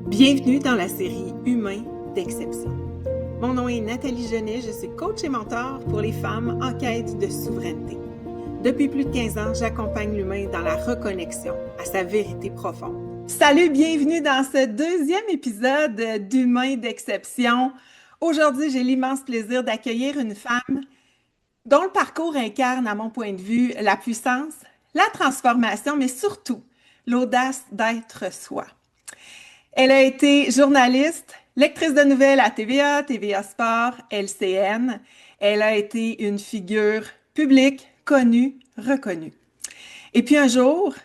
Bienvenue dans la série Humains d'exception. Mon nom est Nathalie Genet, je suis coach et mentor pour les femmes en quête de souveraineté. Depuis plus de 15 ans, j'accompagne l'humain dans la reconnexion à sa vérité profonde. Salut, bienvenue dans ce deuxième épisode d'Humains d'exception. Aujourd'hui, j'ai l'immense plaisir d'accueillir une femme dont le parcours incarne, à mon point de vue, la puissance, la transformation, mais surtout l'audace d'être soi. Elle a été journaliste, lectrice de nouvelles à TVA, TVA Sport, LCN. Elle a été une figure publique, connue, reconnue. Et puis un jour,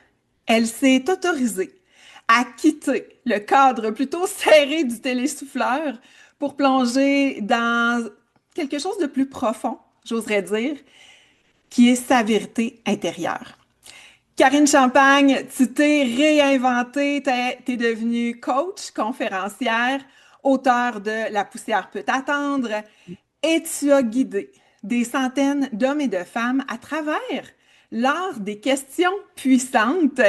elle s'est autorisée à quitter le cadre plutôt serré du télésouffleur pour plonger dans quelque chose de plus profond, j'oserais dire, qui est sa vérité intérieure. Karine Champagne, tu t'es réinventée, t'es devenue coach, conférencière, auteure de La poussière peut attendre et tu as guidé des centaines d'hommes et de femmes à travers l'art des questions puissantes,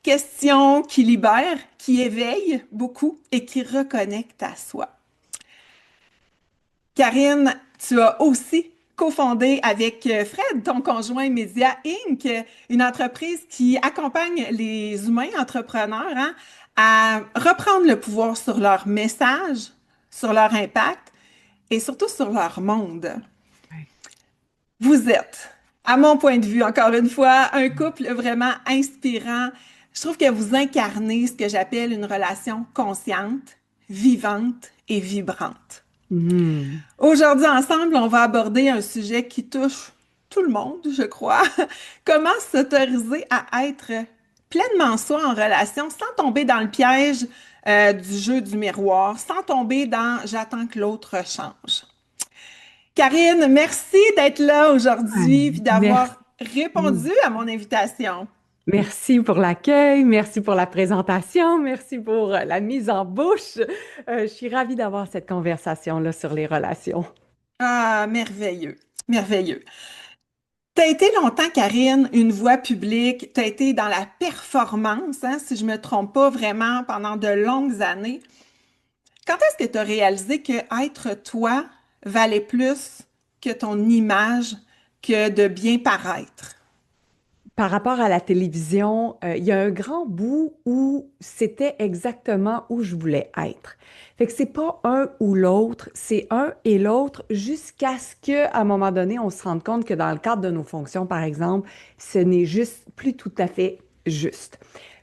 questions qui libèrent, qui éveillent beaucoup et qui reconnectent à soi. Karine, tu as aussi cofondé avec Fred, ton conjoint Média Inc., une entreprise qui accompagne les humains entrepreneurs à reprendre le pouvoir sur leur message, sur leur impact et surtout sur leur monde. Vous êtes, à mon point de vue, encore une fois, un couple vraiment inspirant. Je trouve que vous incarnez ce que j'appelle une relation consciente, vivante et vibrante. Aujourd'hui, ensemble, on va aborder un sujet qui touche tout le monde, je crois. Comment s'autoriser à être pleinement soi en relation sans tomber dans le piège du jeu du miroir, sans tomber dans «j'attends que l'autre change». Karine, merci d'être là aujourd'hui puis d'avoir répondu à mon invitation. Merci pour l'accueil, merci pour la présentation, merci pour la mise en bouche. Je suis ravie d'avoir cette conversation-là sur les relations. Ah, merveilleux, merveilleux. Tu as été longtemps, Karine, une voix publique, tu as été dans la performance, si je ne me trompe pas vraiment, pendant de longues années. Quand est-ce que tu as réalisé que être toi valait plus que ton image, que de bien paraître? Par rapport à la télévision, il y a un grand bout où c'était exactement où je voulais être. Fait que c'est pas un ou l'autre, c'est un et l'autre jusqu'à ce qu'à un moment donné, on se rende compte que dans le cadre de nos fonctions, par exemple, ce n'est juste plus tout à fait juste.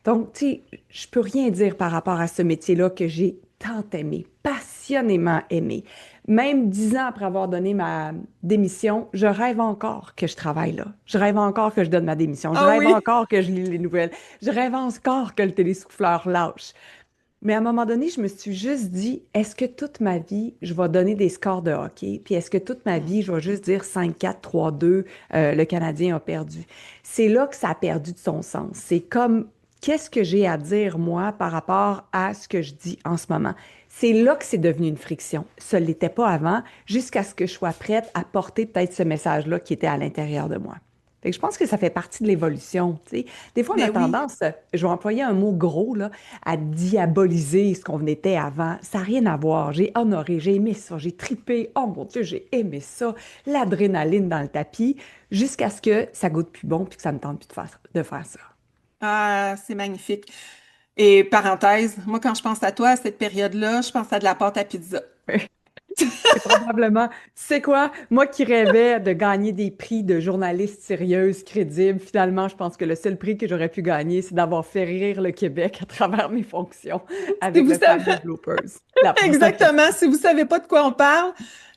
Donc, tu sais, je peux rien dire par rapport à ce métier-là que j'ai tant aimé, passionnément aimé. Même 10 ans après avoir donné ma démission, je rêve encore que je travaille là. Je rêve encore que je donne ma démission. Je Ah rêve oui? encore que je lis les nouvelles. Je rêve encore que le télésouffleur lâche. Mais à un moment donné, je me suis juste dit, est-ce que toute ma vie, je vais donner des scores de hockey? Puis est-ce que toute ma vie, je vais juste dire 5-4, 3-2, le Canadien a perdu? C'est là que ça a perdu de son sens. C'est comme, qu'est-ce que j'ai à dire, moi, par rapport à ce que je dis en ce moment? C'est là que c'est devenu une friction. Ça ne l'était pas avant, jusqu'à ce que je sois prête à porter peut-être ce message-là qui était à l'intérieur de moi. Fait que je pense que ça fait partie de l'évolution, tu sais. Des fois, on a Mais oui. tendance, je vais employer un mot gros, là, à diaboliser ce qu'on était avant. Ça n'a rien à voir. J'ai honoré, j'ai aimé ça, j'ai tripé. Oh mon Dieu, j'ai aimé ça. L'adrénaline dans le tapis, jusqu'à ce que ça goûte plus bon puis que ça me tente plus de faire ça. Ah, c'est magnifique. Et parenthèse, moi, quand je pense à toi, à cette période-là, je pense à de la pâte à pizza. C'est probablement, tu sais quoi, moi qui rêvais de gagner des prix de journaliste sérieuse, crédible, finalement, je pense que le seul prix que j'aurais pu gagner, c'est d'avoir fait rire le Québec à travers mes fonctions Si avec vous le savez, fameux bloopers. La pâte à pizza. exactement, si vous savez pas de quoi on parle,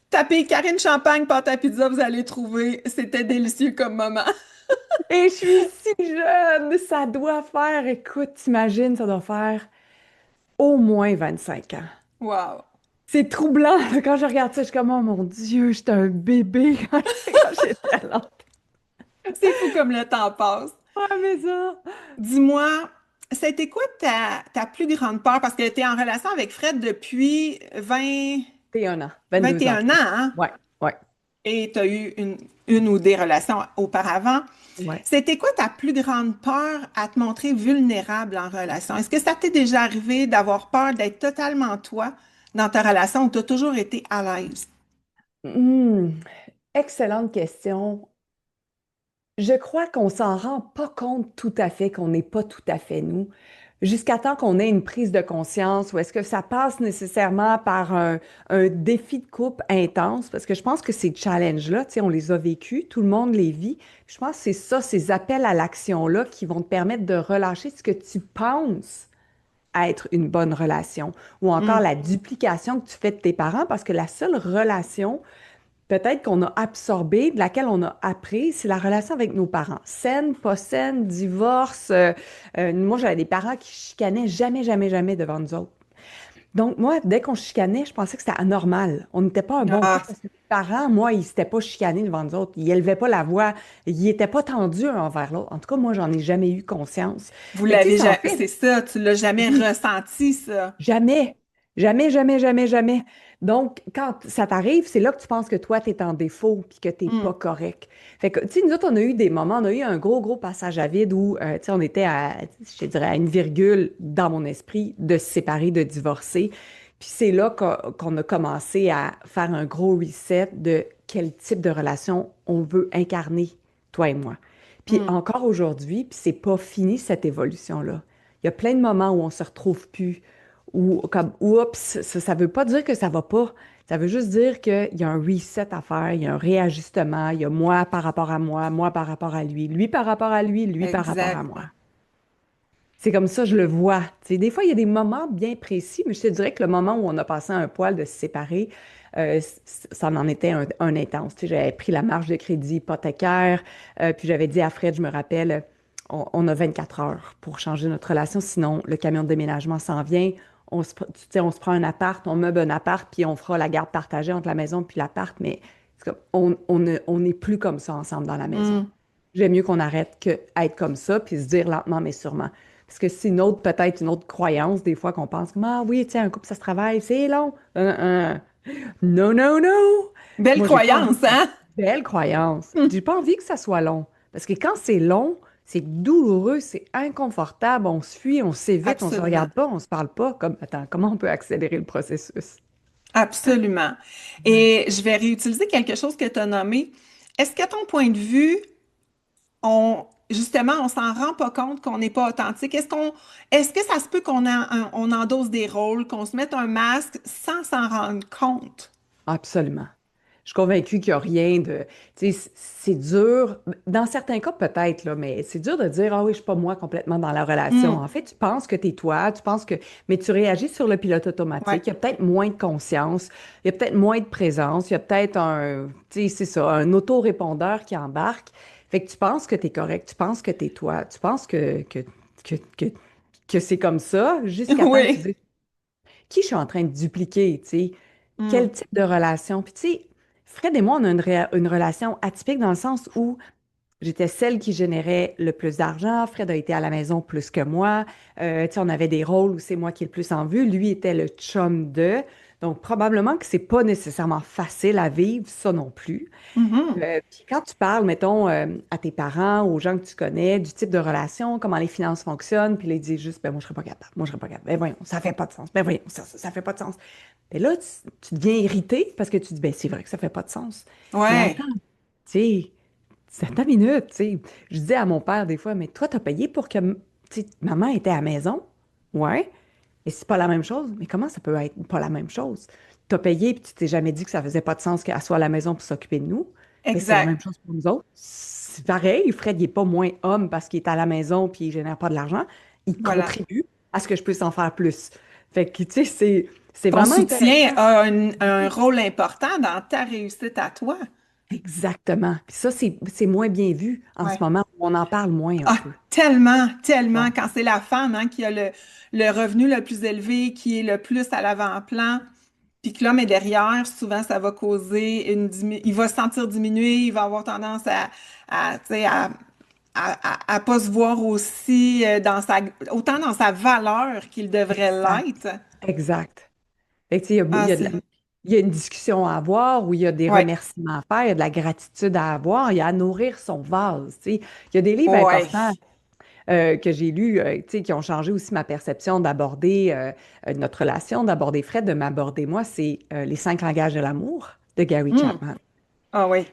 tapez Karine Champagne, pâte à pizza, vous allez trouver. C'était délicieux comme moment. Et je suis si jeune, ça doit faire, écoute, t'imagines, ça doit faire au moins 25 ans. Wow. C'est troublant. Quand je regarde ça, je suis comme, oh mon Dieu, j'étais un bébé quand j'étais là. C'est fou comme le temps passe. Ouais, mais ça. Dis-moi, c'était quoi ta plus grande peur? Parce que tu es en relation avec Fred depuis 20, 21 ans, 22 ans 21 ans, plus. hein? Ouais, ouais. et tu as eu une ou des relations auparavant. Ouais. C'était quoi ta plus grande peur à te montrer vulnérable en relation? Est-ce que ça t'est déjà arrivé d'avoir peur d'être totalement toi dans ta relation où tu as toujours été à l'aise? Hmm, excellente question. Je crois qu'on s'en rend pas compte tout à fait, qu'on n'est pas tout à fait nous, jusqu'à temps qu'on ait une prise de conscience, ou est-ce que ça passe nécessairement par un défi de couple intense, parce que je pense que ces challenges-là, tu sais, on les a vécus, tout le monde les vit. Je pense que c'est ça, ces appels à l'action-là qui vont te permettre de relâcher ce que tu penses être une bonne relation, ou encore Hmm. la duplication que tu fais de tes parents, parce que la seule relation peut-être qu'on a absorbé, de laquelle on a appris, c'est la relation avec nos parents. Saine, pas saine, divorce. Moi, j'avais des parents qui chicanaient jamais, jamais, jamais devant nous autres. Donc, moi, dès qu'on chicanait, je pensais que c'était anormal. On n'était pas un bon Ah, couple parce que mes parents, moi, ils s'étaient pas chicanés devant nous autres. Ils élevaient pas la voix. Ils étaient pas tendus un envers l'autre. En tout cas, moi, j'en ai jamais eu conscience. vous Fait que, tu sais, l'avez ça en jamais, fait, c'est ça, tu l'as jamais oui, ressenti, ça. jamais, jamais, jamais, jamais, jamais. Donc, quand ça t'arrive, c'est là que tu penses que toi, tu es en défaut puis que tu n'es Hmm. pas correct. Fait que, tu sais, nous autres, on a eu des moments, on a eu un gros, gros passage à vide où, tu sais, on était à, je te dirais, à une virgule dans mon esprit de se séparer, de divorcer. Puis c'est là qu'on a commencé à faire un gros reset de quel type de relation on veut incarner, toi et moi. Puis Hmm. encore aujourd'hui, puis c'est pas fini cette évolution-là. Il y a plein de moments où on se retrouve plus, ou comme, oups, ça veut pas dire que ça va pas. Ça veut juste dire qu'il y a un reset à faire, il y a un réajustement, il y a moi par rapport à moi par rapport à lui par rapport à lui par rapport à Exact. moi. C'est comme ça, je le vois. Tu sais, des fois, il y a des moments bien précis, mais je te dirais que le moment où on a passé un poil de se séparer, ça en était un intense. Tu sais, j'avais pris la marge de crédit hypothécaire, puis j'avais dit à Fred, je me rappelle, on a 24 heures pour changer notre relation, sinon le camion de déménagement s'en vient. Tu sais, on se prend un appart, on meuble un appart, puis on fera la garde partagée entre la maison puis l'appart, mais c'est comme, on n'est plus comme ça ensemble dans la maison. Hmm. J'aime mieux qu'on arrête que être comme ça, puis se dire lentement mais sûrement. Parce que c'est une autre, peut-être une autre croyance, des fois, qu'on pense comme, ah oui, tiens, un couple, ça se travaille, c'est long. Non, non, non. Belle Moi, j'ai pas envie croyance, que ça... hein? Belle croyance. Hmm. J'ai pas envie que ça soit long. Parce que quand c'est long, c'est douloureux, c'est inconfortable, on se fuit, on s'évite, on se Absolument. regarde pas, on se parle pas. Comme, attends, comment on peut accélérer le processus? Absolument. Ouais. Et je vais réutiliser quelque chose que tu as nommé. Est-ce qu'à ton point de vue, justement, on s'en rend pas compte qu'on n'est pas authentique? Est-ce que ça se peut on endosse des rôles, qu'on se mette un masque sans s'en rendre compte? Absolument. Je suis convaincue qu'il n'y a rien de... Tu sais, c'est dur. Dans certains cas, peut-être, là, mais c'est dur de dire, ah oui, je suis pas moi complètement dans la relation. Hmm. En fait, tu penses que tu es toi, tu penses que... Mais tu réagis sur le pilote Ouais. automatique. Il y a peut-être moins de conscience, il y a peut-être moins de présence, il y a peut-être un... Tu sais, c'est ça, un autorépondeur qui embarque. Fait que tu penses que tu es correct, tu penses que tu es toi, tu penses que, que, que c'est comme ça, jusqu'à temps que tu Oui. dises, qui je suis en train de dupliquer, tu sais? Hmm. Quel type de relation? Puis tu sais, Fred et moi, on a une relation atypique dans le sens où j'étais celle qui générait le plus d'argent. Fred a été à la maison plus que moi. Tu sais, on avait des rôles où c'est moi qui ai le plus en vue. Lui était le chum de. Donc, probablement que c'est pas nécessairement facile à vivre, ça non plus. Mhm. Puis quand tu parles, mettons, à tes parents, aux gens que tu connais, du type de relation, comment les finances fonctionnent, puis là, ils disent juste, ben moi, je serais pas capable, moi, je serais pas capable. Ben voyons, ça fait pas de sens. Ben voyons, ça fait pas de sens. Mais là, tu deviens irrité parce que tu dis, ben c'est vrai que ça fait pas de sens. Mais Ouais. attends, tu sais, attends une minute, tu sais. Je disais à mon père des fois, mais toi, t'as payé pour que, tu sais, maman était à la maison? Ouais. Et c'est pas la même chose. Mais comment ça peut être pas la même chose? T'as payé puis tu t'es jamais dit que ça faisait pas de sens qu'elle soit à la maison pour s'occuper de nous. Mais c'est la même Exact. chose pour nous autres. C'est pareil, Fred, il est pas moins homme parce qu'il est à la maison puis il génère pas de l'argent. Il Voilà. contribue à ce que je puisse en faire plus. Fait que, tu sais, c'est Ton vraiment soutien intéressant. a un rôle important dans ta réussite à toi. Exactement. Puis ça, c'est moins bien vu en ce Ouais. moment. On en parle moins un Ah, peu. tellement, tellement, Ouais. quand c'est la femme hein, qui a le revenu le plus élevé, qui est le plus à l'avant-plan, puis que l'homme est derrière, souvent ça va causer il va se sentir diminué, il va avoir tendance tu sais, à pas se voir aussi autant dans sa valeur qu'il devrait Exact. l'être. Exact. Fait que, tu sais, il y a, Ah, il y a de la, c'est... il y a une discussion à avoir, où il y a des Ouais, remerciements à faire, il y a de la gratitude à avoir, il y a à nourrir son vase, tu sais. Il y a des livres ouais. importants que j'ai lus, tu sais, qui ont changé aussi ma perception d'aborder notre relation, d'aborder Fred, de m'aborder moi. C'est Les 5 langages de l'amour de Gary Hmm. Chapman. Ah oui,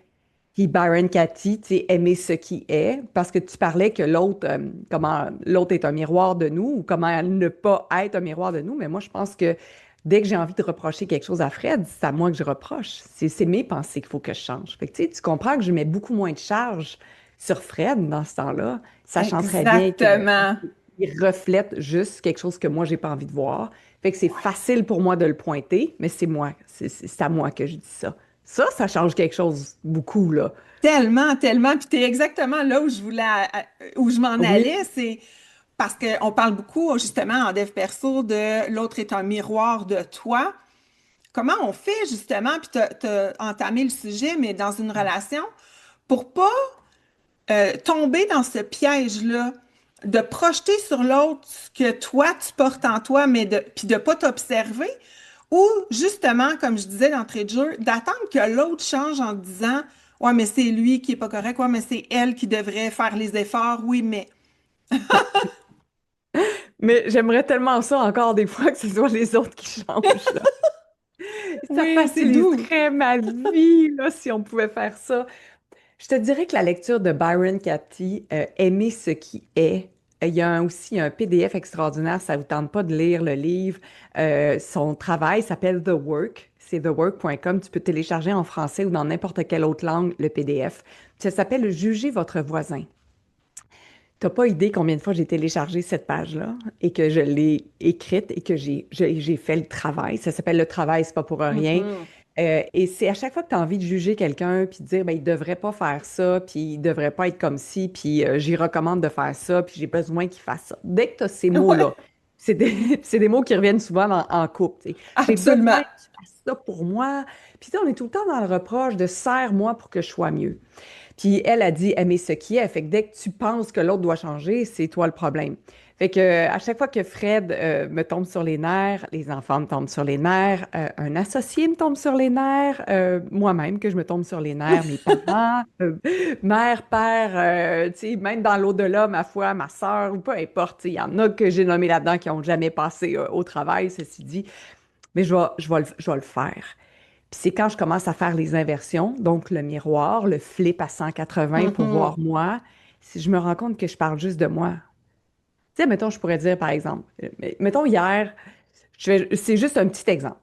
Puis Byron Katie, tu sais, aimer ce qui est, parce que tu parlais que l'autre, comment l'autre est un miroir de nous, ou comment ne pas être un miroir de nous, mais moi, je pense que dès que j'ai envie de reprocher quelque chose à Fred, c'est à moi que je reproche. C'est mes pensées qu'il faut que je change. Fait que, tu sais, tu comprends que je mets beaucoup moins de charge sur Fred dans ce temps-là, sachant très bien que exactement. il reflète juste quelque chose que moi, j'ai pas envie de voir. Fait que c'est facile pour moi de le pointer, mais c'est moi, c'est à moi que je dis ça. Ça change quelque chose beaucoup, là. Tellement, tellement. Puis t'es exactement là où je voulais, où je m'en Oui. allais. C'est parce qu'on parle beaucoup, justement, en dev perso, de l'autre est un miroir de toi. Comment on fait, justement, puis t'as entamé le sujet, mais dans une relation, pour pas tomber dans ce piège-là, de projeter sur l'autre ce que toi, tu portes en toi, mais puis de pas t'observer, ou justement, comme je disais d'entrée de jeu, d'attendre que l'autre change en te disant, ouais, mais c'est lui qui est pas correct, ouais, mais c'est elle qui devrait faire les efforts, oui, mais. Mais j'aimerais tellement ça encore des fois que ce soit les autres qui changent, là. Ça Oui, c'est doux. faciliterait ma vie, là, si on pouvait faire ça. Je te dirais que la lecture de Byron Katie, Aimer ce qui est, il y a aussi un PDF extraordinaire, ça ne vous tente pas de lire le livre. Son travail s'appelle The Work, c'est thework.com. Tu peux télécharger en français ou dans n'importe quelle autre langue le PDF. Ça s'appelle Juger votre voisin. T'as pas idée combien de fois j'ai téléchargé cette page-là et que je l'ai écrite et que j'ai fait le travail. Ça s'appelle Le travail, c'est pas pour rien. Mhm. Et c'est à chaque fois que tu as envie de juger quelqu'un puis de dire, ben, il devrait pas faire ça, puis il devrait pas être comme ci, puis j'y recommande de faire ça, puis j'ai besoin qu'il fasse ça. Dès que tu as ces mots-là, Ouais, c'est des, c'est des mots qui reviennent souvent en couple. Tu sais. J'ai besoin absolument. que tu fasses ça pour moi. Puis tu sais, on est tout le temps dans le reproche de serre-moi pour que je sois mieux. Puis elle a dit aimer ce qui est. Fait que dès que tu penses que l'autre doit changer, c'est toi le problème. Fait que à chaque fois que Fred me tombe sur les nerfs, les enfants me tombent sur les nerfs, un associé me tombe sur les nerfs, moi-même que je me tombe sur les nerfs, mes parents, mère, père, tu sais, même dans l'au-delà, ma foi, ma sœur, ou peu importe, tu sais, il y en a que j'ai nommé là-dedans qui n'ont jamais passé au travail, ceci dit, mais je vais le faire. Puis c'est quand je commence à faire les inversions, donc le miroir, le flip à 180 pour Mhm. voir moi, si je me rends compte que je parle juste de moi. Tu sais, mettons, je pourrais dire, par exemple, mettons hier, c'est juste un petit exemple.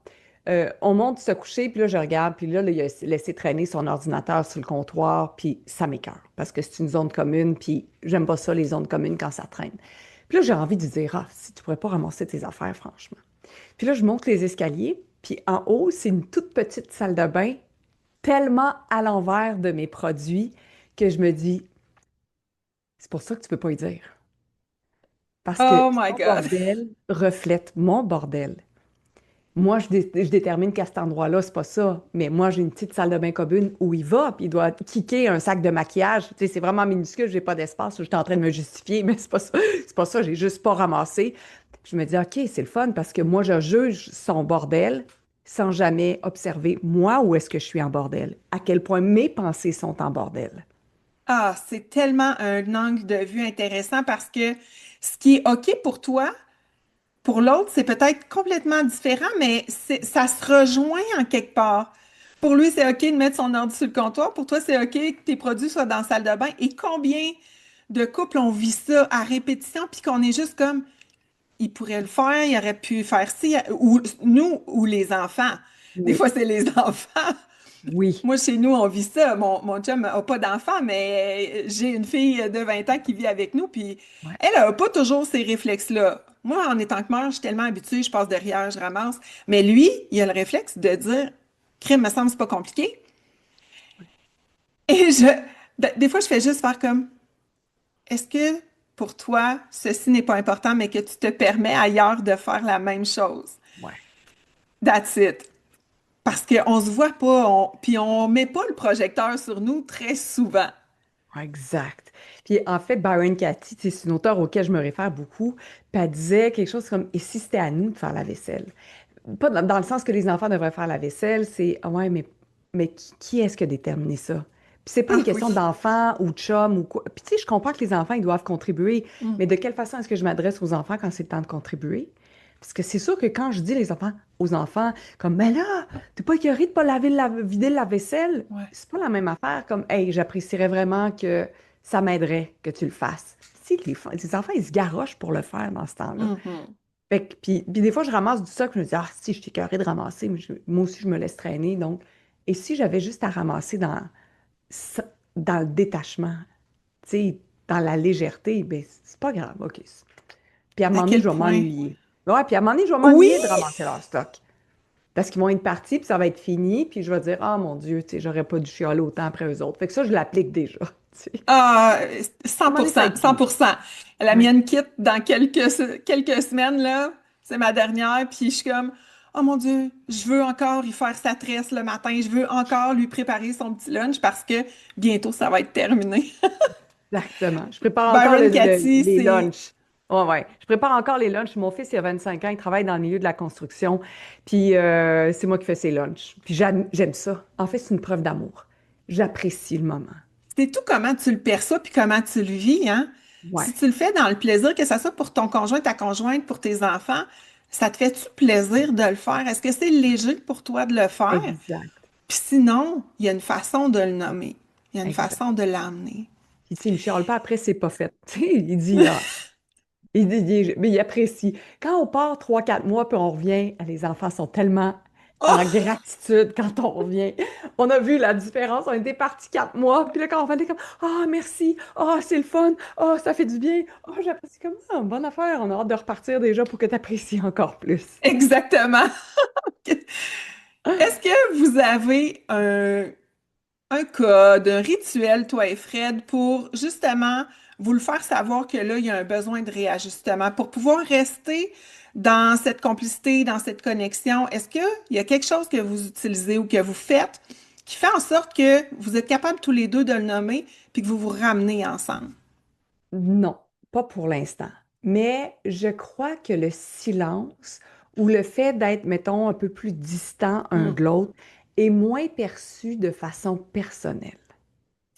On monte se coucher, puis là, je regarde, puis là, il a laissé traîner son ordinateur sur le comptoir, puis ça m'écoeure, parce que c'est une zone commune, puis j'aime pas ça, les zones communes, quand ça traîne. Puis là, j'ai envie de dire, ah, si tu pourrais pas ramasser tes affaires, franchement. Puis là, je monte les escaliers, puis en haut, c'est une toute petite salle de bain, tellement à l'envers de mes produits que je me dis, c'est pour ça que tu peux pas y dire. Parce que Oh my son God. bordel reflète mon bordel. Moi, je détermine qu'à cet endroit-là, c'est pas ça. Mais moi, j'ai une petite salle de bain commune où il va, puis il doit kicker un sac de maquillage. Tu sais, c'est vraiment minuscule, j'ai pas d'espace. J'étais en train de me justifier, mais c'est pas ça. C'est pas ça, j'ai juste pas ramassé. Je me dis, OK, c'est le fun parce que moi, je juge son bordel sans jamais observer moi où est-ce que je suis en bordel. À quel point mes pensées sont en bordel. Ah, c'est tellement un angle de vue intéressant parce que ce qui est OK pour toi, pour l'autre, c'est peut-être complètement différent, mais ça se rejoint en quelque part. Pour lui, c'est OK de mettre son ordi sur le comptoir. Pour toi, c'est OK que tes produits soient dans la salle de bain. Et combien de couples on vit ça à répétition, puis qu'on est juste comme, il pourrait le faire, il aurait pu faire ci, ou nous, ou les enfants. Des Oui, fois, c'est les enfants. oui, Moi, chez nous, on vit ça. Mon chum n'a pas d'enfant, mais j'ai une fille de 20 ans qui vit avec nous, puis ouais, elle n'a pas toujours ces réflexes-là. Moi, en étant que mère, je suis tellement habituée, je passe derrière, je ramasse. Mais lui, il a le réflexe de dire, crime, me semble, c'est pas compliqué. Et des fois, je fais juste faire comme, est-ce que pour toi, ceci n'est pas important, mais que tu te permets ailleurs de faire la même chose? ouais. That's it. Parce qu'on se voit pas, puis on met pas le projecteur sur nous très souvent. Exact. Puis en fait, Byron Katie, tu sais, c'est une auteure auquel je me réfère beaucoup. Puis elle disait quelque chose comme, et si c'était à nous de faire la vaisselle? pas dans le sens que les enfants devraient faire la vaisselle, c'est, ah ouais, mais qui est-ce qui a déterminé ça? Puis c'est pas une Ah question oui. d'enfant ou de chum ou quoi. Puis tu sais, je comprends que les enfants, ils doivent contribuer, Mm. mais de quelle façon est-ce que je m'adresse aux enfants quand c'est le temps de contribuer? Parce que c'est sûr que quand je dis aux enfants, comme, mais là, t'es pas écœuré de pas vider le lave-vaisselle? Ouais. C'est pas la même affaire comme, hey, j'apprécierais vraiment que ça m'aiderait que tu le fasses. Si les enfants, ils se garochent pour le faire dans ce temps-là. Mhm. Fait que, puis des fois, je ramasse du stock, je me dis, ah, si, je suis écœurée de ramasser, mais moi aussi, je me laisse traîner. Donc, et si j'avais juste à ramasser dans le détachement, tu sais, dans la légèreté, ben, c'est pas grave, OK. Puis à un À moment donné, quel je vais point? m'ennuyer. Ouais, puis à un moment donné, je vais Oui! m'ennuyer de ramasser leur stock. Parce qu'ils vont être partis, puis ça va être fini, puis je vais dire, ah mon Dieu, tu sais, j'aurais pas dû chialer autant après eux autres. Fait que ça, je l'applique déjà, tu sais. Ah, À un cent moment pour donné, ça va cent, être cent fini. pour cent. La Ouais. mienne quitte dans quelques semaines, là. C'est ma dernière, puis je suis comme, oh mon Dieu, je veux encore y faire sa tresse le matin, je veux encore lui préparer son petit lunch parce que bientôt, ça va être terminé. Exactement. Je prépare encore Byron Cathy, les c'est... lunchs. Ouais, ouais. Je prépare encore les lunchs. Mon fils, il a 25 ans, il travaille dans le milieu de la construction. Puis c'est moi qui fais ses lunchs. Puis j'aime ça. En fait, c'est une preuve d'amour. J'apprécie le moment. C'est tout comment tu le perçois puis comment tu le vis, hein? Si Ouais, tu le fais dans le plaisir, que ça soit pour ton conjoint, ta conjointe, pour tes enfants, ça te fait-tu plaisir de le faire? Est-ce que c'est léger pour toi de le faire? exact, Puis sinon, il y a une façon de le nommer. Il y a une exact. façon de l'amener. Puis tu sais, il me chiale pas après, c'est pas fait. Tu sais, il dit, ah, mais il apprécie. Quand on part 3, 4 mois, puis on revient, les enfants sont tellement en Oh! gratitude quand on revient. On a vu la différence. On était partis 4 mois, puis là, quand on revenait, comme, ah, merci, ah, c'est le fun, ah, ça fait du bien, ah, j'apprécie comme ça, bonne affaire. On a hâte de repartir déjà pour que tu apprécies encore plus. Exactement. Est-ce que vous avez un code, un rituel, toi et Fred, pour justement vous le faire savoir que là, il y a un besoin de réajustement pour pouvoir rester dans cette complicité, dans cette connexion? Est-ce qu'il y a quelque chose que vous utilisez ou que vous faites qui fait en sorte que vous êtes capables tous les deux de le nommer puis que vous vous ramenez ensemble? Non, pas pour l'instant. Mais je crois que le silence ou le fait d'être, mettons, un peu plus distant un Hmm. de l'autre est moins perçu de façon personnelle.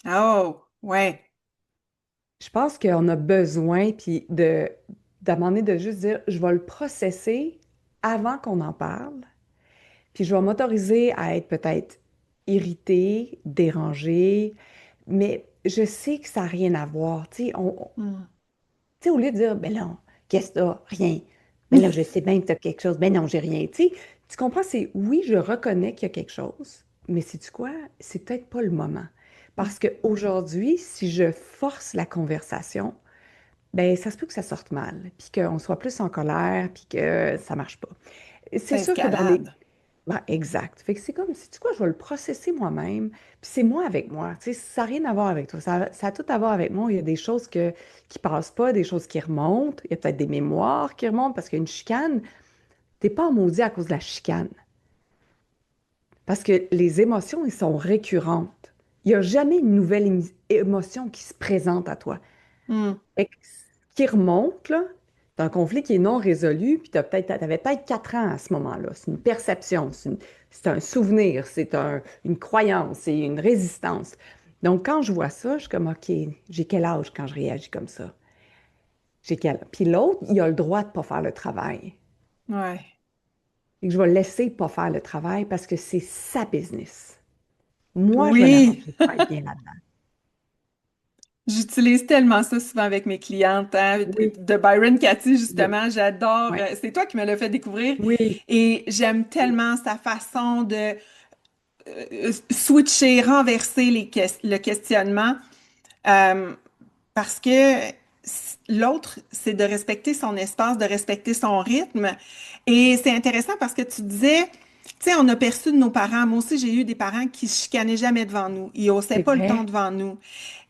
Oh, ouais. Je pense qu'on a besoin, puis d'à un moment donné, de juste dire, je vais le processer avant qu'on en parle, puis je vais m'autoriser à être peut-être irritée, dérangée, mais je sais que ça n'a rien à voir. Tu sais, Hmm. au lieu de dire, ben non, qu'est-ce que t'as? Rien. Ben là, je sais bien que tu as quelque chose. Ben non, j'ai rien. Tu sais, tu comprends? C'est oui, je reconnais qu'il y a quelque chose, mais sais-tu quoi? C'est peut-être pas le moment. Parce qu'aujourd'hui, si je force la conversation, ben ça se peut que ça sorte mal, puis qu'on soit plus en colère, puis que ça marche pas. C'est Ça sûr que dans les escalade. ben, exact. Fait que c'est comme, sais-tu quoi, je vais le processer moi-même, puis c'est moi avec moi. Tu sais, ça n'a rien à voir avec toi. Ça a tout à voir avec moi. Il y a des choses qui passent pas, des choses qui remontent. Il y a peut-être des mémoires qui remontent parce qu'une chicane, t'es pas en maudit à cause de la chicane. Parce que les émotions, elles sont récurrentes. Il n'y a jamais une nouvelle émotion qui se présente à toi. Hmm. Fait que ce qui remonte, là, c'est un conflit qui est non résolu, puis t'avais peut-être 4 ans à ce moment-là. C'est une perception, c'est un souvenir, une croyance, c'est une résistance. Donc, quand je vois ça, je suis comme, OK, j'ai quel âge quand je réagis comme ça? Puis l'autre, il a le droit de ne pas faire le travail. Ouais. Et que je vais le laisser pas faire le travail parce que c'est sa business. Moi, je vais Oui. l'arranger pour être bien là-dedans. J'utilise tellement ça souvent avec mes clientes, hein. Oui, De Byron Katie, oui, justement, j'adore. oui, C'est toi qui me l'as fait découvrir oui, et j'aime oui. tellement sa façon de switcher, renverser le questionnement euh, parce que l'autre, c'est de respecter son espace, de respecter son rythme. Et c'est intéressant parce que tu disais, tu sais, on a perçu de nos parents. Moi aussi, j'ai eu des parents qui se chicanaient jamais devant nous. Ils haussaient C'est pas le ton vrai. devant nous.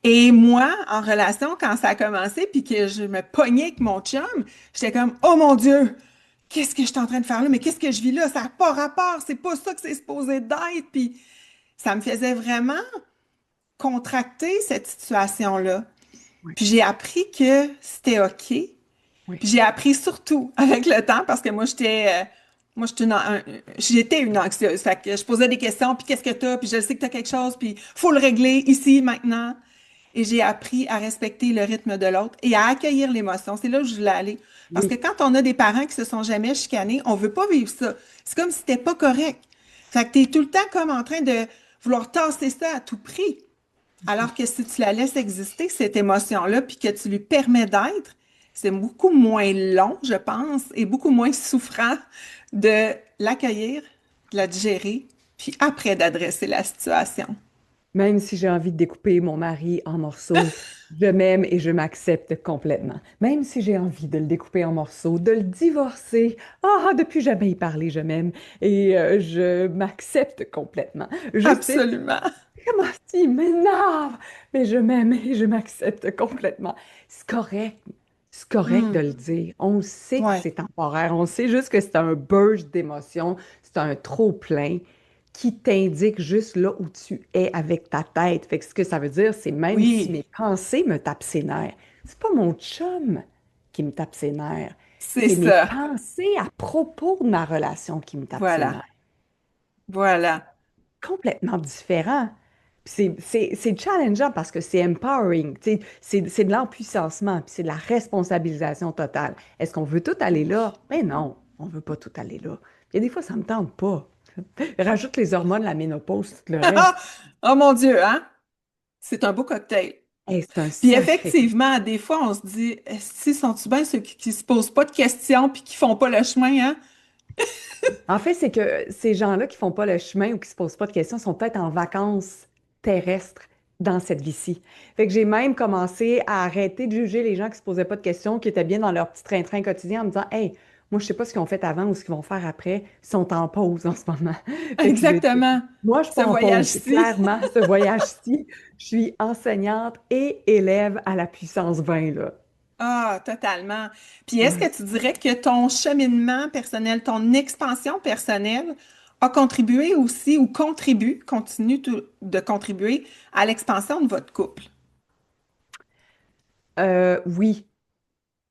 Et moi, en relation, quand ça a commencé, puis que je me pognais avec mon chum, j'étais comme, oh mon Dieu, qu'est-ce que je suis en train de faire là? Mais qu'est-ce que je vis là? Ça n'a pas rapport, c'est pas ça que c'est supposé d'être. Puis ça me faisait vraiment contracter cette situation-là. Oui, Puis j'ai appris que c'était OK. Puis oui, j'ai appris surtout avec le temps, parce que moi, j'étais Moi, j'étais une anxieuse. Fait que je posais des questions, puis qu'est-ce que t'as, puis je sais que t'as quelque chose, puis faut le régler ici, maintenant. Et j'ai appris à respecter le rythme de l'autre et à accueillir l'émotion. C'est là où je voulais aller. Parce que Oui. quand on a des parents qui se sont jamais chicanés, on veut pas vivre ça. C'est comme si c'était pas correct. Fait que t'es tout le temps comme en train de vouloir tasser ça à tout prix. Alors que si tu la laisses exister, cette émotion-là, puis que tu lui permets d'être, c'est beaucoup moins long, je pense, et beaucoup moins souffrant de l'accueillir, de la digérer, puis après d'adresser la situation. Même si j'ai envie de découper mon mari en morceaux, je m'aime et je m'accepte complètement. Même si j'ai envie de le découper en morceaux, de le divorcer, depuis jamais y parler, je m'aime et je m'accepte complètement. Je sais Absolument. comment il m'énerve, mais je m'aime et je m'accepte complètement. C'est correct. C'est correct de Hmm. le dire. On sait que Ouais, c'est temporaire. On sait juste que c'est un burst d'émotions, c'est un trop-plein qui t'indique juste là où tu es avec ta tête. Fait que ce que ça veut dire, c'est même si oui, mes pensées me tapent ses nerfs, c'est pas mon chum qui me tape ses nerfs. c'est C'est mes ça. pensées à propos de ma relation qui me tapent ses Voilà, nerfs. voilà. Complètement différent. Puis c'est challengeant parce que c'est empowering, tu sais, c'est de l'empuissancement, puis c'est de la responsabilisation totale. Est-ce qu'on veut tout aller là? Mais non, on veut pas tout aller là. Puis il y a des fois, ça me tente pas. Rajoute les hormones, la ménopause, tout le reste. Oh mon Dieu, hein? C'est un beau cocktail. Hey, c'est un Puis sacré coup. effectivement, des fois, on se dit, si sont-ils bien ceux qui se posent pas de questions puis qui font pas le chemin, hein? En fait, c'est que ces gens-là qui font pas le chemin ou qui se posent pas de questions sont peut-être en vacances terrestres dans cette vie-ci. Fait que j'ai même commencé à arrêter de juger les gens qui se posaient pas de questions, qui étaient bien dans leur petit train-train quotidien en me disant, hey, moi, je sais pas ce qu'ils ont fait avant ou ce qu'ils vont faire après. Ils sont en pause en ce moment. Fait que Exactement. moi, je suis Ce pas en pause. voyage-ci. Clairement, ce voyage-ci, je suis enseignante et élève à la puissance 20, là. Ah, totalement. Puis est-ce Ouais. que tu dirais que ton cheminement personnel, ton expansion personnelle a contribué aussi ou continue de contribuer à l'expansion de votre couple? Oui,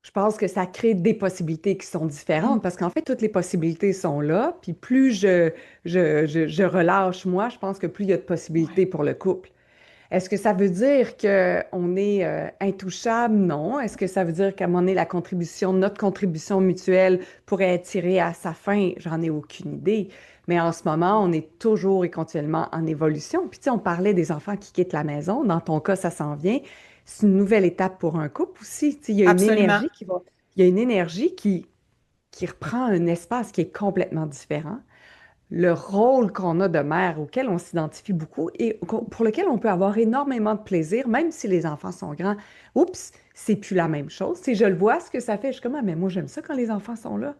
je pense que ça crée des possibilités qui sont Mm. différentes parce qu'en fait, toutes les possibilités sont là. Puis plus je relâche moi, je pense que plus il y a de Ouais. possibilités pour le couple. Est-ce que ça veut dire qu'on est intouchable? Non. Est-ce que ça veut dire qu'à un moment donné, notre contribution mutuelle pourrait être tirée à sa fin? J'en ai aucune idée. Mais en ce moment, on est toujours et continuellement en évolution. Puis tu sais, on parlait des enfants qui quittent la maison. Dans ton cas, ça s'en vient. C'est une nouvelle étape pour un couple aussi. Tu sais, Absolument. il y a une énergie qui reprend un espace qui est complètement différent. Le rôle qu'on a de mère auquel on s'identifie beaucoup et pour lequel on peut avoir énormément de plaisir, même si les enfants sont grands. Oups, c'est plus la même chose. Si je le vois, ce que ça fait, je suis comme, ah, mais moi, j'aime ça quand les enfants sont là.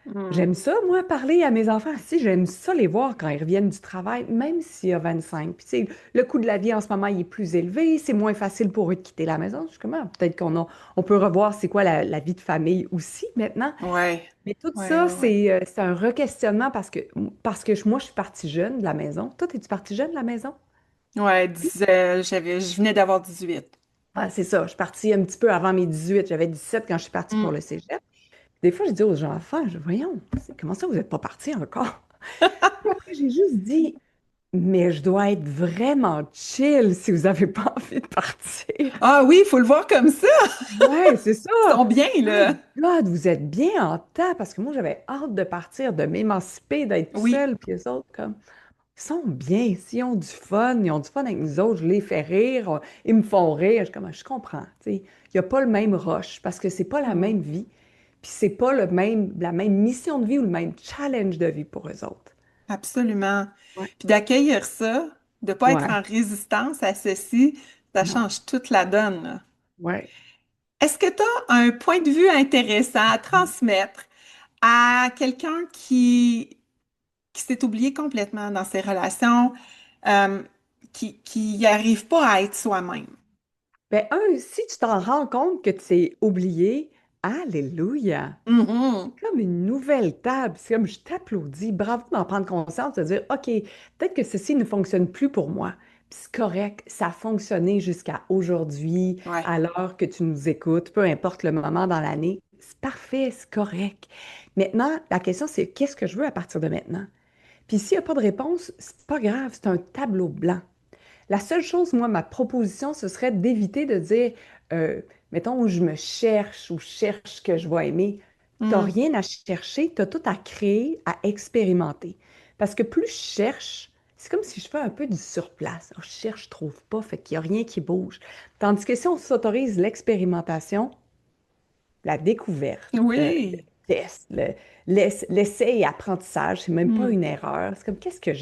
Mm. J'aime ça, moi, parler à mes enfants. Si, j'aime ça les voir quand ils reviennent du travail, même s'il y a 25. Puis, tu sais, le coût de la vie en ce moment, il est plus élevé. C'est moins facile pour eux de quitter la maison. Je suis comme, ah, peut-être on peut revoir c'est quoi la vie de famille aussi maintenant. Ouais. Mais tout Ouais, ça, ouais, ouais. c'est un requestionnement parce que moi, je suis partie jeune de la maison. Toi, es-tu partie jeune de la maison? Ouais, je venais d'avoir 18. Ah, c'est ça. Je suis partie un petit peu avant mes 18. J'avais 17 quand je suis partie pour Mm. le cégep. Des fois, je dis aux enfants, voyons, comment ça, vous n'êtes pas partis encore? Puis après, j'ai juste dit, mais je dois être vraiment chill si vous n'avez pas envie de partir. Ah oui, il faut le voir comme ça. Ouais, c'est ça. Ils sont bien, My là. God, vous êtes bien en temps parce que moi, j'avais hâte de partir, de m'émanciper, d'être Oui. seule, puis les autres, comme. Ils sont bien, s'ils ont du fun, ils ont du fun avec nous autres, je les fais rire, ils me font rire, je comprends, tu sais. Il n'y a pas le même rush parce que c'est pas la Mm. même vie, puis c'est pas la même mission de vie ou le même challenge de vie pour eux autres. Absolument. Ouais. Puis d'accueillir ça, de ne pas être Ouais, en résistance à ceci, ça non, change toute la donne, là. ouais. Est-ce que tu as un point de vue intéressant à transmettre à quelqu'un qui s'est oublié complètement dans ses relations, euh, qui n'y arrive pas à être soi-même? Ben, si tu t'en rends compte que tu t'es oublié, alléluia! Mhm. Comme une nouvelle table. C'est comme je t'applaudis. Bravo d'en prendre conscience, de dire, OK, peut-être que ceci ne fonctionne plus pour moi. Puis c'est correct, ça a fonctionné jusqu'à aujourd'hui, Ouais. à l'heure que tu nous écoutes, peu importe le moment dans l'année. C'est parfait, c'est correct. Maintenant, la question, c'est qu'est-ce que je veux à partir de maintenant? Puis s'il n'y a pas de réponse, c'est pas grave, c'est un tableau blanc. La seule chose, moi, ma proposition, ce serait d'éviter de dire, euh, mettons, où je me cherche ou je cherche ce que je vais aimer. Tu n'as Hmm. rien à chercher, tu as tout à créer, à expérimenter. Parce que plus je cherche, c'est comme si je fais un peu du surplace. Je cherche, je trouve pas, fait qu'il n'y a rien qui bouge. Tandis que si on s'autorise l'expérimentation, la découverte, le Oui. test, l'essai et apprentissage, c'est même pas Hmm. une erreur. C'est comme qu'est-ce que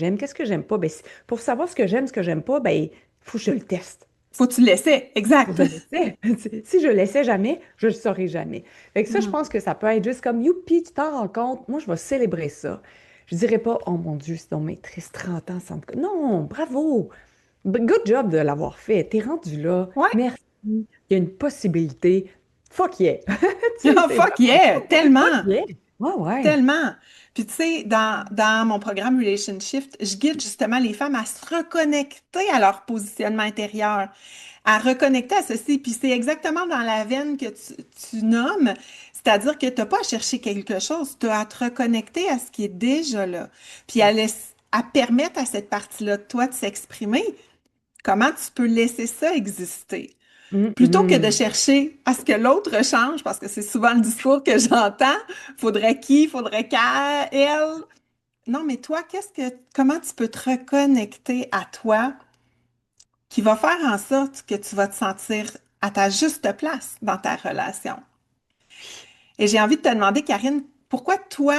j'aime pas? Ben, pour savoir ce que j'aime pas, ben, il faut que je le teste. Faut que tu l'essaies, Faut exact. que je l'essaie. Si je l'essaie jamais, je le saurai jamais. Fait que ça, je Hmm. pense que ça peut être juste comme youpi, tu t'en rends compte. Moi, je vais célébrer ça. Je dirais pas, oh mon Dieu, c'est donc triste, 30 ans sans. Non, bravo! Good job de l'avoir fait. T'es rendu là. Ouais. Merci. Il y a une possibilité. Fuck yeah! Tu sais, Oh, c'est fuck vraiment yeah, fuck tellement. yeah! Ouais, ouais. Tellement. Puis tu sais, dans mon programme Relationship, je guide justement les femmes à se reconnecter à leur positionnement intérieur, à reconnecter à ceci. Puis c'est exactement dans la veine que tu nommes, c'est-à-dire que tu n'as pas à chercher quelque chose, tu as à te reconnecter à ce qui est déjà là. Puis à permettre à cette partie-là de toi de s'exprimer. Comment tu peux laisser ça exister? Hum, Plutôt que de hum. chercher à ce que l'autre change, parce que c'est souvent le discours que j'entends, faudrait qui, faudrait qu'elle. Non, mais toi, comment tu peux te reconnecter à toi qui va faire en sorte que tu vas te sentir à ta juste place dans ta relation? Et j'ai envie de te demander, Karine, pourquoi toi,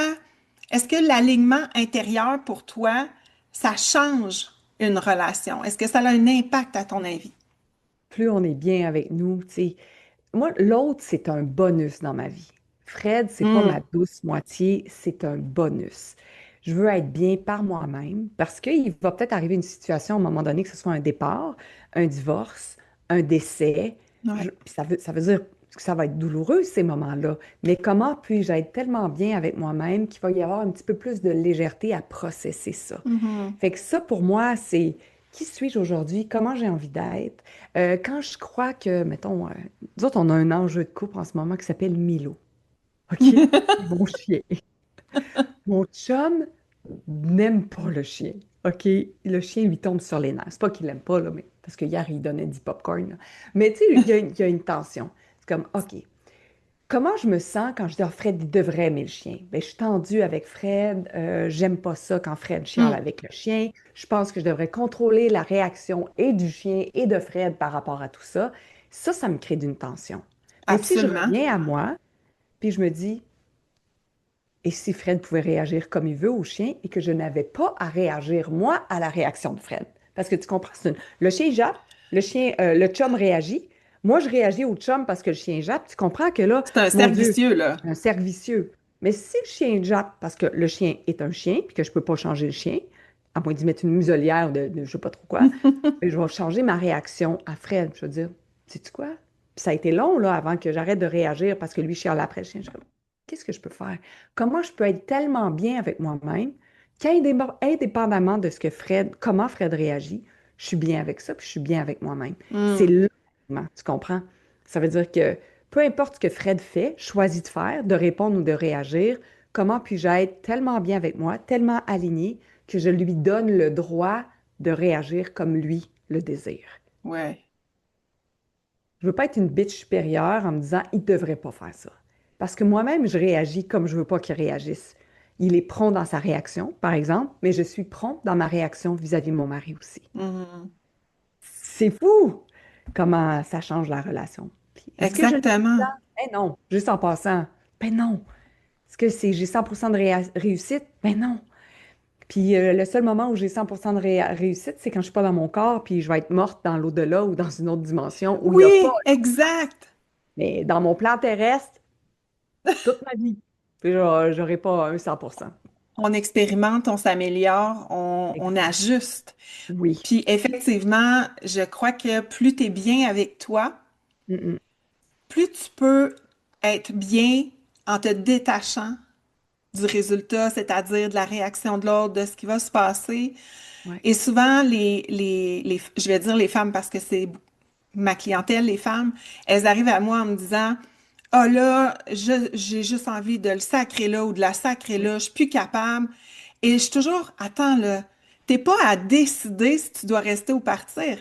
est-ce que l'alignement intérieur pour toi, ça change une relation? Est-ce que ça a un impact à ton avis? Plus on est bien avec nous, tu sais. Moi, l'autre, c'est un bonus dans ma vie. Fred, c'est pas ma Hmm. douce moitié, c'est un bonus. Je veux être bien par moi-même parce qu'il va peut-être arriver une situation à un moment donné, que ce soit un départ, un divorce, un décès. Ouais. Puis ça veut dire que ça va être douloureux, ces moments-là. Mais comment puis-je être tellement bien avec moi-même qu'il va y avoir un petit peu plus de légèreté à processer ça? Mhm. Fait que ça, pour moi, c'est qui suis-je aujourd'hui? Comment j'ai envie d'être? Quand je crois que, mettons, nous autres, on a un enjeu de couple en ce moment qui s'appelle Milo. OK? C'est mon chien. Mon chum n'aime pas le chien. OK? Le chien lui tombe sur les nerfs. C'est pas qu'il l'aime pas, là, mais parce qu'hier, il donnait du popcorn, là. Mais tu sais, il y a une tension. C'est comme, OK, comment je me sens quand je dis, ah, Fred, il devrait aimer le chien? Ben, je suis tendue avec Fred. J'aime pas ça quand Fred chiale Hmm. avec le chien. Je pense que je devrais contrôler la réaction et du chien et de Fred par rapport à tout ça. Ça me crée d'une tension. Mais si je Absolument. reviens à moi, puis je me dis, et si Fred pouvait réagir comme il veut au chien et que je n'avais pas à réagir, moi, à la réaction de Fred? Parce que tu comprends, le chien jappe, le chum réagit. Moi, je réagis au chum parce que le chien jappe. Tu comprends que là, C'est un mon cercle Dieu, vicieux, là. un cercle vicieux. Mais si le chien jappe parce que le chien est un chien puis que je ne peux pas changer le chien, à moins d'y mettre une muselière de je ne sais pas trop quoi, je vais changer ma réaction à Fred. Je vais dire, sais-tu quoi? Puis ça a été long, là, avant que j'arrête de réagir parce que lui chiale après le chien. Je suis comme, qu'est-ce que je peux faire? Comment je peux être tellement bien avec moi-même qu'indépendamment de ce que comment Fred réagit, je suis bien avec ça, puis je suis bien avec moi-même. C'est Hmm. le moment, tu comprends? Ça veut dire que peu importe ce que Fred fait, choisit de faire, de répondre ou de réagir, comment puis-je être tellement bien avec moi, tellement aligné, que je lui donne le droit de réagir comme lui le désire. Ouais. Je veux pas être une bitch supérieure en me disant, il devrait pas faire ça. Parce que moi-même, je réagis comme je veux pas qu'il réagisse. Il est prompt dans sa réaction, par exemple, mais je suis prompte dans ma réaction vis-à-vis de mon mari aussi. Mhm. C'est fou comment ça change la relation. Puis, est-ce que je le fais Exactement. là? Ben non, juste en passant. Ben non. Est-ce que j'ai 100% de réussite? Ben non. Puis le seul moment où j'ai 100% de réussite, c'est quand je suis pas dans mon corps, puis je vais être morte dans l'au-delà ou dans une autre dimension où il n'y a pas. Oui, exact. Mais dans mon plan terrestre, toute ma vie. Puis j'aurais pas un 100%. On expérimente, on s'améliore, on Exact. ajuste. Oui. Puis effectivement, je crois que plus tu es bien avec toi, Mm, plus tu peux être bien en te détachant du résultat, c'est-à-dire de la réaction de l'autre, de ce qui va se passer. ouais. Et souvent, je vais dire les femmes parce que c'est ma clientèle, les femmes, elles arrivent à moi en me disant, Ah là, j'ai juste envie de le sacrer là ou de la sacrer là, je suis plus capable. Et je suis toujours, attends là, t'es pas à décider si tu dois rester ou partir.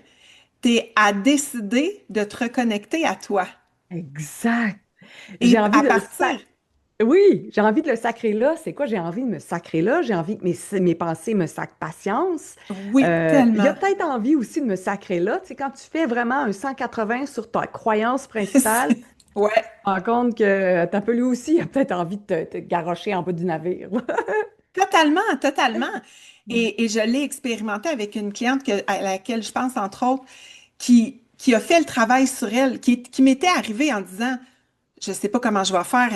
T'es à décider de te reconnecter à toi. Exact. J'ai Et envie à de le partir, Oui, j'ai envie de le sacrer là. C'est quoi? J'ai envie de me sacrer là. J'ai envie que mes pensées me sacrent patience. oui, Il y a tellement. peut-être envie aussi de me sacrer là. Tu sais, quand tu fais vraiment un 180 sur ta croyance principale, tu Ouais, te rends compte que t'as peu lui aussi, il a peut-être envie de te garrocher en bas du navire. totalement, totalement. Ouais. Et je l'ai expérimenté avec une cliente à laquelle je pense, entre autres, qui a fait le travail sur elle, qui m'était arrivée en disant, je sais pas comment je vais faire.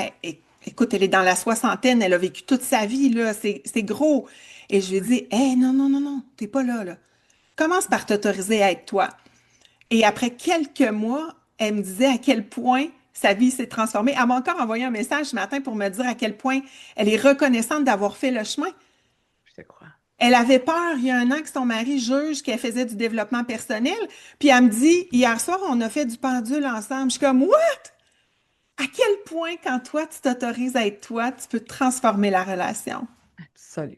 Écoute, elle est dans la soixantaine, elle a vécu toute sa vie, là, c'est gros. Et je lui ai dit, hey, non, non, non, non, t'es pas là, là. Commence par t'autoriser à être toi. Et après quelques mois, elle me disait à quel point sa vie s'est transformée. Elle m'a encore envoyé un message ce matin pour me dire à quel point elle est reconnaissante d'avoir fait le chemin. Je te crois. Elle avait peur il y a un an que son mari juge qu'elle faisait du développement personnel. Puis elle me dit, hier soir, on a fait du pendule ensemble. Je suis comme, what? À quel point, quand toi, tu t'autorises à être toi, tu peux transformer la relation. Absolument.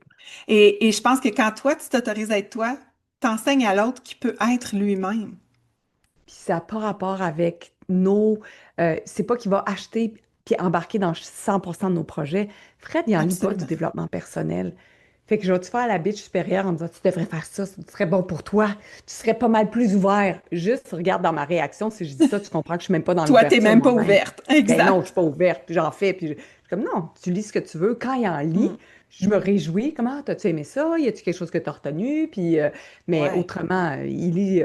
Et je pense que quand toi, tu t'autorises à être toi, t'enseignes à l'autre qui peut être lui-même. Puis ça n'a pas rapport avec c'est pas qu'il va acheter puis embarquer dans 100% de nos projets. Fred, il n'en lit pas du Absolument. développement personnel. Fait que je vais te faire la bitch supérieure en me disant, tu devrais faire ça, ce serait bon pour toi, tu serais pas mal plus ouvert. Juste, regarde dans ma réaction, si je dis ça, tu comprends que je suis même pas dans Toi, t'es l'ouverture même pas moi-même. ouverte. Ben non, je Exact. suis pas ouverte, puis j'en fais, puis je suis comme, non, tu lis ce que tu veux. Quand il en lit, Mm. je me réjouis. Comment, t'as-tu aimé ça? Y a-tu quelque chose que t'as retenu? Puis, mais Ouais. autrement, il lit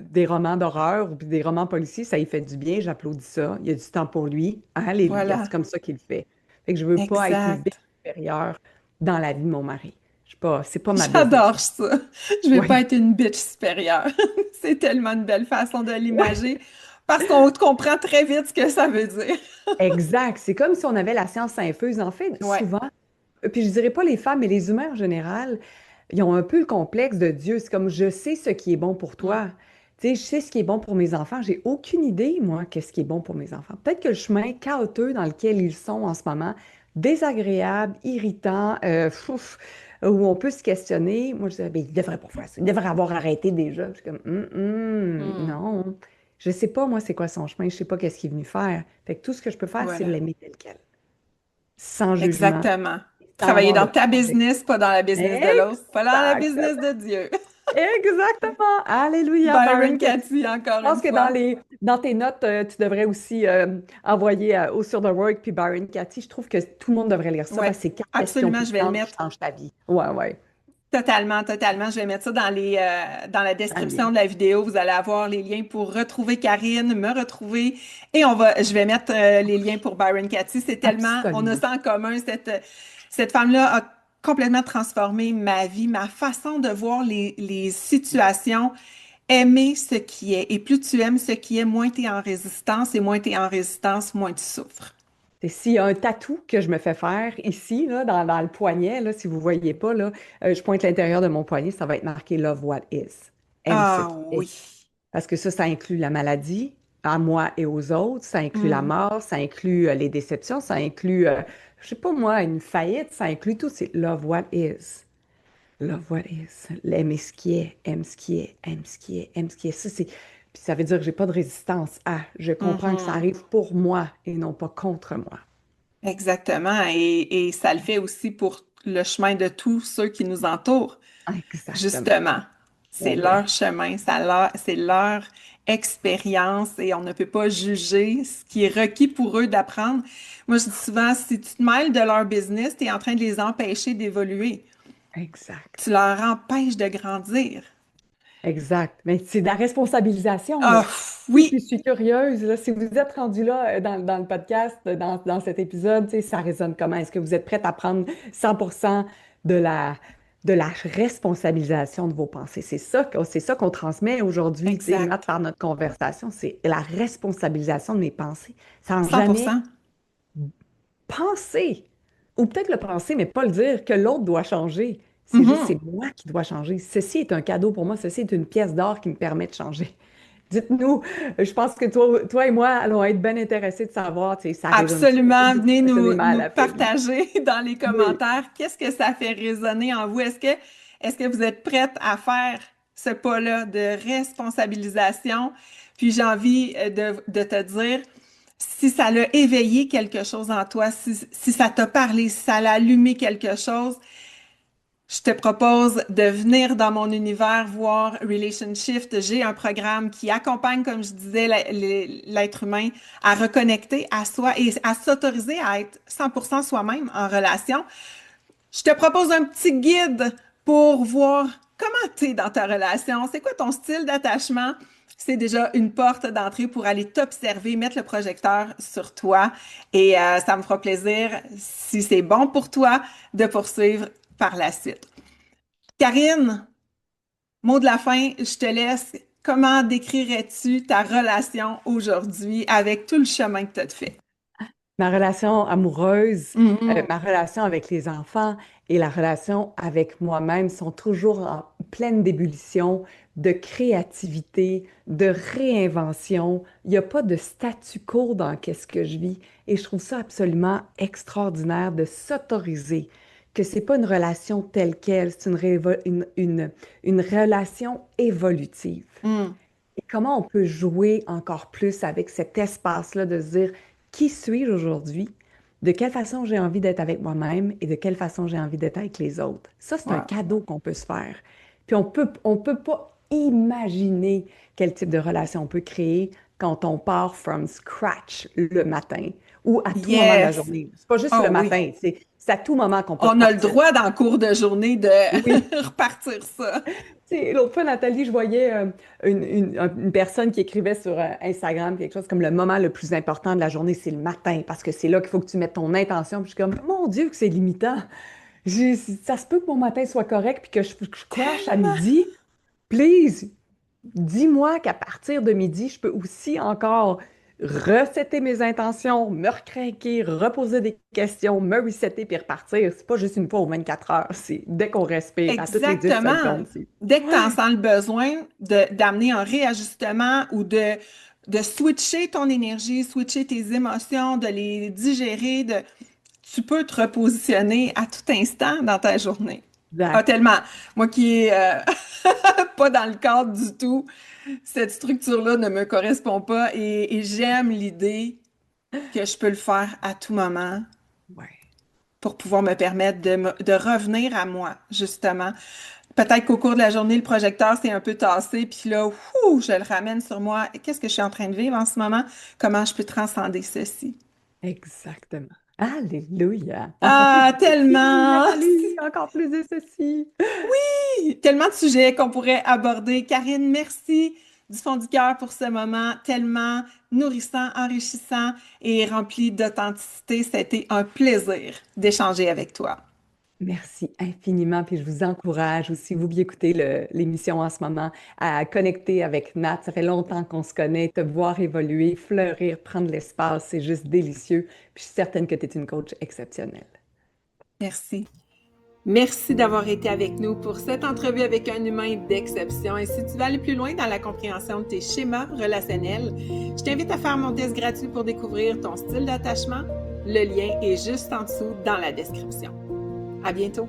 des romans d'horreur ou puis des romans policiers, ça lui fait du bien, j'applaudis ça. Il y a du temps pour lui. Alléluia, c'est Voilà. comme ça qu'il le fait. Fait que je veux pas être une bête Exact. supérieure dans la vie de mon mari. Je suis pas, c'est pas ma business. J'adore ça. Je vais pas Oui, être une bitch supérieure. C'est tellement une belle façon de l'imager parce qu'on comprend très vite ce que ça veut dire. exact. C'est comme si on avait la science infuse. En fait, Ouais. souvent, puis je dirais pas les femmes, mais les humains en général, ils ont un peu le complexe de Dieu. C'est comme je sais ce qui est bon pour Mm. toi. Tu sais, je sais ce qui est bon pour mes enfants. J'ai aucune idée, moi, qu'est-ce qui est bon pour mes enfants. Peut-être que le chemin chaotique dans lequel ils sont en ce moment, désagréable, irritant, où on peut se questionner. Moi, je disais, ben, il devrait pas faire ça. Il devrait avoir arrêté déjà. Je suis comme, Mm. non. Je sais pas, moi, c'est quoi son chemin. Je sais pas qu'est-ce qu'il est venu faire. Fait que tout ce que je peux faire, c'est Voilà. l'aimer tel quel, sans jugement, Exactement. sans Travailler avoir de dans ta projection. business, pas dans la business de l'autre, pas dans la business Exactement. de Dieu. Exactement. Alléluia, Byron Byron Katie. Katie, encore Je pense une que fois. dans tes notes, tu devrais aussi envoyer au Sur the Work puis Byron Katie. Je trouve que tout le monde devrait lire ça Ouais, parce que c'est 4 questions absolument, je vais le puissantes qui mettre. changent ta vie. Ouais, ouais. Totalement, totalement. Je vais mettre ça dans la Ça vient. description de la vidéo. Vous allez avoir les liens pour retrouver Karine, me retrouver. Et je vais mettre les liens pour Byron Katie. C'est tellement, on a Absolument. ça en commun. Cette femme-là a complètement transformé ma vie, ma façon de voir les situations, aimer ce qui est. Et plus tu aimes ce qui est, moins tu es en résistance. Et moins tu es en résistance, moins tu souffres. Et s'il y a un tatou que je me fais faire ici, là, dans le poignet, là, si vous ne voyez pas, là, je pointe l'intérieur de mon poignet, ça va être marqué Love What Is. Aime ce Ah qui est. oui. Parce que ça inclut la maladie, à moi et aux autres, ça inclut la Mm. mort, ça inclut les déceptions, ça inclut, je sais pas moi, une faillite, ça inclut tout. C'est love what is. Love what is. Aimer ce qui est, aime ce qui est, aime ce qui est, aime ce qui est. Ça, c'est. Puis ça veut dire que j'ai pas de résistance à. Je comprends que ça Mhm. arrive pour moi et non pas contre moi. Exactement. Et ça le fait aussi pour le chemin de tous ceux qui nous entourent. Exactement. Justement, c'est Ouais, ouais. leur chemin, c'est leur expérience et on ne peut pas juger ce qui est requis pour eux d'apprendre. Moi, je dis souvent, si tu te mêles de leur business, tu es en train de les empêcher d'évoluer. Tu Exact. leur empêches de grandir. Exact. Mais c'est de la responsabilisation, là. Ah, Tu sais, puis oui, je suis curieuse, là, si vous êtes rendu là dans le podcast, dans cet épisode, tu sais, ça résonne comment? Est-ce que vous êtes prête à prendre 100% de de la responsabilisation de vos pensées? C'est ça qu'on transmet aujourd'hui, tu sais, Matt, exact. par notre conversation, c'est la responsabilisation de mes pensées. Sans Cent pour jamais cent. penser, ou peut-être le penser, mais pas le dire, que l'autre doit changer. C'est juste, Mhm. c'est moi qui dois changer. Ceci est un cadeau pour moi, ceci est une pièce d'or qui me permet de changer. Dites-nous, je pense que toi et moi allons être bien intéressés de savoir, tu sais, ça résonne-tu Absolument. Venez profondément à nous la folie? partager dans les Oui. commentaires qu'est-ce que ça fait résonner en vous. Est-ce que vous êtes prête à faire ce pas-là de responsabilisation? Puis j'ai envie de te dire, si ça l'a éveillé quelque chose en toi, si ça t'a parlé, si ça l'a allumé quelque chose, je te propose de venir dans mon univers voir Relationship. J'ai un programme qui accompagne, comme je disais, l'être humain à reconnecter à soi et à s'autoriser à être 100% soi-même en relation. Je te propose un petit guide pour voir comment tu es dans ta relation. C'est quoi ton style d'attachement? C'est déjà une porte d'entrée pour aller t'observer, mettre le projecteur sur toi. Et ça me fera plaisir, si c'est bon pour toi, de poursuivre par la suite. Karine, mot de la fin, je te laisse. Comment décrirais-tu ta relation aujourd'hui avec tout le chemin que tu as fait? Ma relation amoureuse, Mhm. ma relation avec les enfants et la relation avec moi-même sont toujours en pleine d'ébullition, de créativité, de réinvention. Il n'y a pas de statu quo dans qu'est-ce que je vis. Et je trouve ça absolument extraordinaire de s'autoriser que c'est pas une relation telle quelle, c'est une relation évolutive. Mm. Et comment on peut jouer encore plus avec cet espace-là de se dire qui suis-je aujourd'hui, de quelle façon j'ai envie d'être avec moi-même et de quelle façon j'ai envie d'être avec les autres. Ça, c'est un Ouais. cadeau qu'on peut se faire. Puis on peut pas imaginer quel type de relation on peut créer quand on part from scratch le matin ou à tout moment de la Yes. journée. C'est pas juste Oh le oui. matin, c'est à tout moment qu'on peut On a le repartir. droit dans le cours de journée de Oui. repartir ça. Tu sais, l'autre fois, Nathalie, je voyais une personne qui écrivait sur Instagram quelque chose comme le moment le plus important de la journée, c'est le matin, parce que c'est là qu'il faut que tu mettes ton intention. Puis je suis comme, mon Dieu, que c'est limitant. Ça se peut que mon matin soit correct puis que je crash à Tellement. midi. Please, dis-moi qu'à partir de midi, je peux aussi encore resetter mes intentions, me recraquer, reposer des questions, me resetter puis repartir. C'est pas juste une fois aux 24 heures, c'est dès qu'on respire, à toutes les 10 Exactement. secondes. Dès que tu en Ouais. sens le besoin d'amener un réajustement ou de switcher ton énergie, switcher tes émotions, de les digérer, tu peux te repositionner à tout instant dans ta journée. Ah, Exact. tellement. Moi qui est pas dans le cadre du tout, cette structure-là ne me correspond pas et j'aime l'idée que je peux le faire à tout moment Ouais. pour pouvoir me permettre de revenir à moi, justement. Peut-être qu'au cours de la journée, le projecteur s'est un peu tassé, puis là, ouh, je le ramène sur moi. Qu'est-ce que je suis en train de vivre en ce moment? Comment je peux transcender ceci? Exactement. Alléluia. Encore plus Ah, de ceci, tellement! Nathalie, encore plus de ceci. Tellement de sujets qu'on pourrait aborder. Karine, merci du fond du cœur pour ce moment tellement nourrissant, enrichissant et rempli d'authenticité. C'était un plaisir d'échanger avec toi. Merci infiniment. Puis je vous encourage aussi, vous qui écoutez l'émission en ce moment, à connecter avec Nat. Ça fait longtemps qu'on se connaît, te voir évoluer, fleurir, prendre l'espace, c'est juste délicieux. Puis je suis certaine que tu es une coach exceptionnelle. Merci. Merci d'avoir été avec nous pour cette entrevue avec un humain d'exception. Et si tu veux aller plus loin dans la compréhension de tes schémas relationnels, je t'invite à faire mon test gratuit pour découvrir ton style d'attachement. Le lien est juste en dessous dans la description. À bientôt!